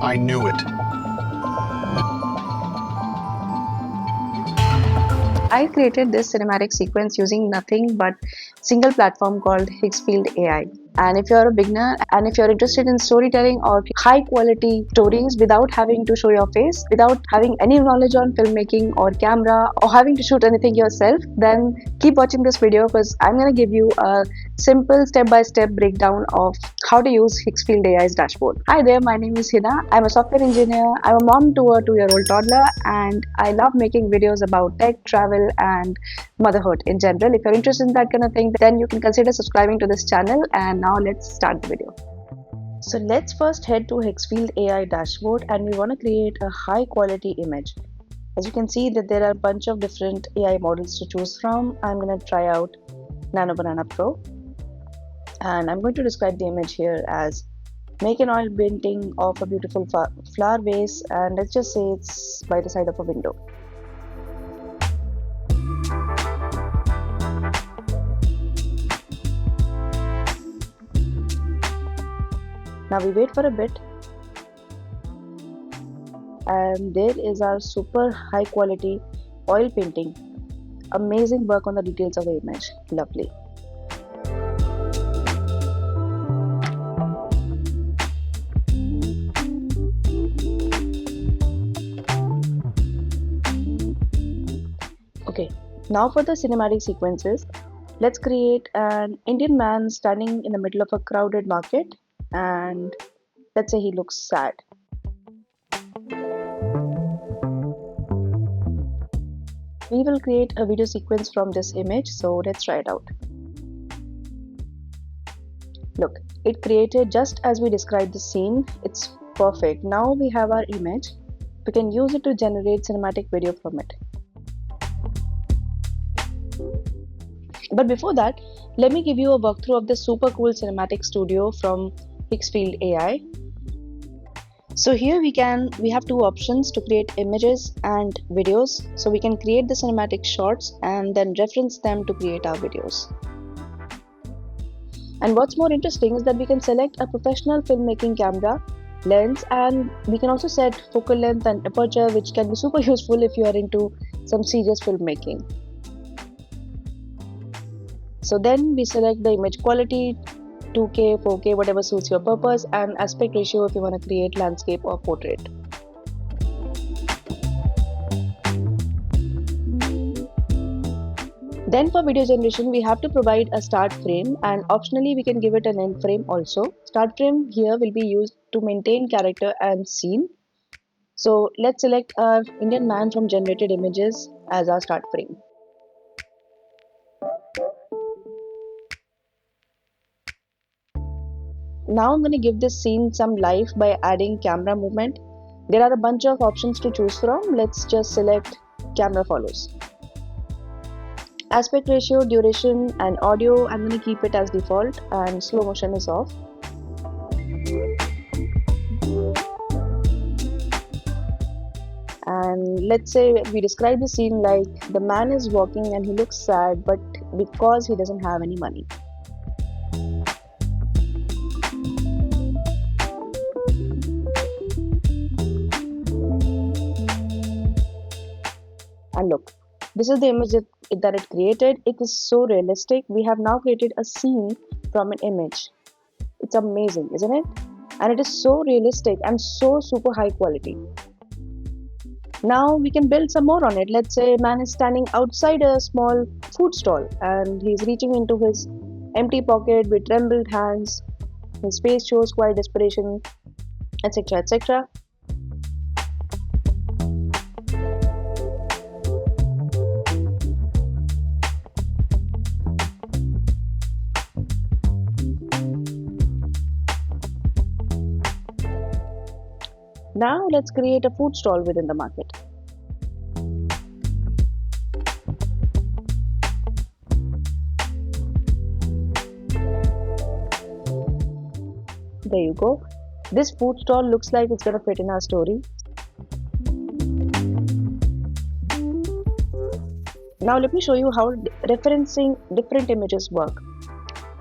I knew it. I created this cinematic sequence using nothing but single platform called Higgsfield AI. And if you're a beginner and if you're interested in storytelling or high quality stories without having to show your face, without having any knowledge on filmmaking or camera or having to shoot anything yourself, then keep watching this video because I'm going to give you a simple step-by-step breakdown of how to use Higgsfield AI's dashboard. Hi there, my name is Hina. I'm a software engineer. I'm a mom to a 2-year-old toddler and I love making videos about tech, travel and motherhood in general. If you're interested in that kind of thing, then you can consider subscribing to this channel. And now let's start the video. So let's first head to Higgsfield AI dashboard and we want to create a high quality image. As you can see that there are a bunch of different AI models to choose from. I'm going to try out Nano Banana Pro and I'm going to describe the image here as make an oil painting of a beautiful flower vase, and let's just say it's by the side of a window. Now we wait for a bit and there is our super high quality oil painting. Amazing work on the details of the image. Lovely. Okay, now for the cinematic sequences, let's create an Indian man standing in the middle of a crowded market and let's say he looks sad. We will create a video sequence from this image, so let's try it out. Look, it created just as we described the scene. It's perfect. Now we have our image. We can use it to generate cinematic video from it. But before that, let me give you a walkthrough of the super cool cinematic studio from Higgsfield AI. So here we have two options to create images and videos. So we can create the cinematic shots and then reference them to create our videos. And what's more interesting is that we can select a professional filmmaking camera lens and we can also set focal length and aperture, which can be super useful if you are into some serious filmmaking. So then we select the image quality, 2K, 4K, whatever suits your purpose, and aspect ratio if you want to create landscape or portrait. Then for video generation, we have to provide a start frame and optionally we can give it an end frame also. Start frame here will be used to maintain character and scene. So let's select our Indian man from generated images as our start frame. Now I'm going to give this scene some life by adding camera movement. There are a bunch of options to choose from. Let's just select camera follows. Aspect ratio, duration and audio, I'm going to keep it as default and slow motion is off. And let's say we describe the scene like the man is walking and he looks sad, but because he doesn't have any money. And look, this is the image that it created. It is so realistic. We have now created a scene from an image. It's amazing, isn't it? And it is so realistic and so super high quality. Now we can build some more on it. Let's say a man is standing outside a small food stall and he's reaching into his empty pocket with trembled hands. His face shows quiet desperation, etc. etc. Now let's create a food stall within the market. There you go. This food stall looks like it's gonna fit in our story. Now let me show you how referencing different images work.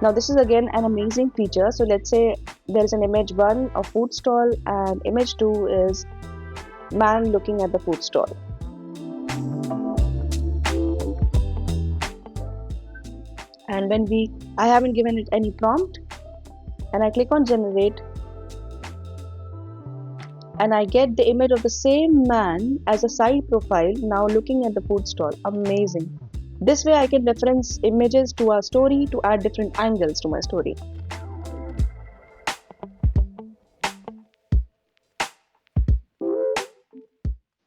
Now this is again an amazing feature. So let's say There is an image 1, a food stall, and image 2 is man looking at the food stall. And I haven't given it any prompt, and I click on generate, and I get the image of the same man as a side profile now looking at the food stall. Amazing. This way I can reference images to our story to add different angles to my story.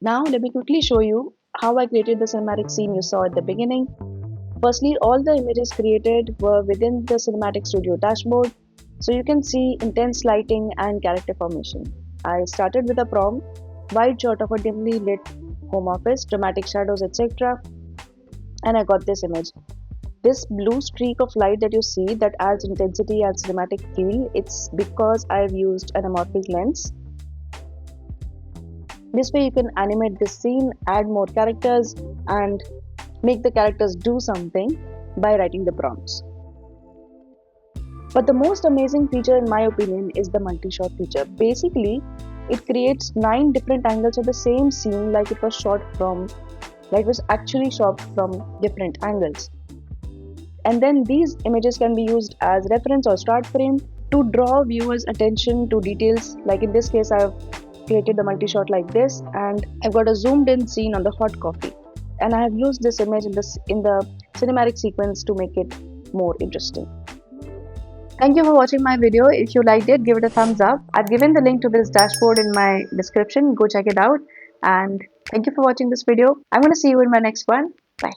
Now let me quickly show you how I created the cinematic scene you saw at the beginning. Firstly, all the images created were within the Cinematic Studio dashboard, so you can see intense lighting and character formation. I started with a prompt, wide shot of a dimly lit home office, dramatic shadows, etc. And I got this image. This blue streak of light that you see that adds intensity and cinematic feel, it's because I've used an anamorphic lens. This way you can animate this scene, add more characters, and make the characters do something by writing the prompts. But the most amazing feature in my opinion is the multi-shot feature. Basically, it creates 9 different angles of the same scene like it was actually shot from different angles. And then these images can be used as reference or start frame to draw viewers' attention to details. Like in this case, I've created the multi-shot like this, and I've got a zoomed in scene on the hot coffee. And I have used this image in the cinematic sequence to make it more interesting. Thank you for watching my video. If you liked it, give it a thumbs up. I've given the link to this dashboard in my description. Go check it out. And thank you for watching this video. I'm going to see you in my next one. Bye.